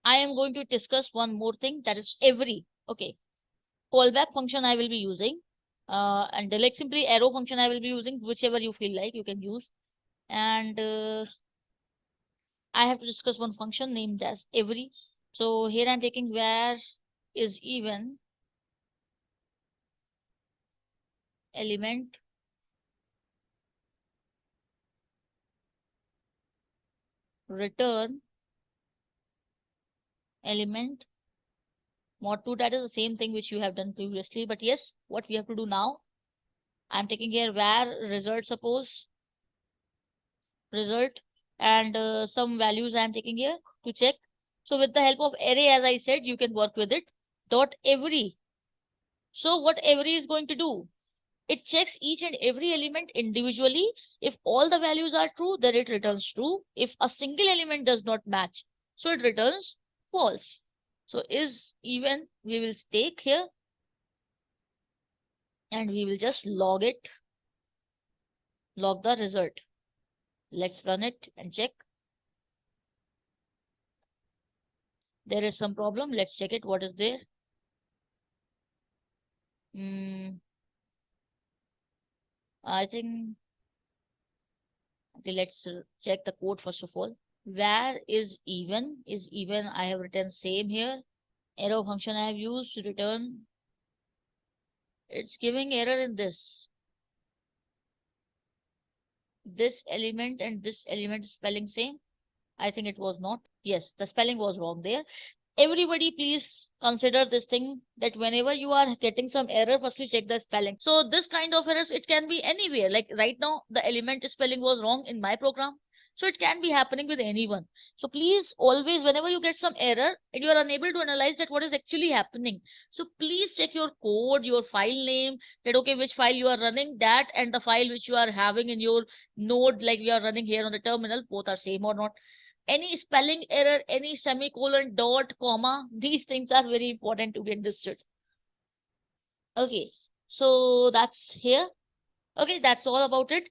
I am going to discuss one more thing, that is every. Okay, callback function I will be using, and like simply arrow function I will be using, whichever you feel like you can use. And I have to discuss one function named as every. So here I'm taking where is even element return element mod 2. That is the same thing which you have done previously, but yes, what we have to do now, I'm taking here where result, suppose result, and some values I'm taking here to check. So with the help of array, as I said, you can work with it. Dot every. So what every is going to do, it checks each and every element individually. If all the values are true, then it returns true. If a single element does not match, so it returns false. So is even, we will take here and we will just log it, log the result. Let's run it and check. There is some problem. Let's check it. What is there? Hmm, I think, okay, let's check the code first of all. Where is even? Is even, I have written same here. Arrow function I have used to return. It's giving error in this. This element and this element spelling same. I think it was not. Yes, the spelling was wrong there. Everybody please consider this thing, that whenever you are getting some error, firstly check the spelling. So this kind of errors, it can be anywhere. Like right now the element spelling was wrong in my program, so it can be happening with anyone. So please always, whenever you get some error and you are unable to analyze that what is actually happening, so please check your code, your file name, that okay, which file you are running, that and the file which you are having in your node, like we are running here on the terminal, both are same or not. Any spelling error, any semicolon, dot, comma, these things are very important to be understood. Okay, so that's here. Okay, that's all about it.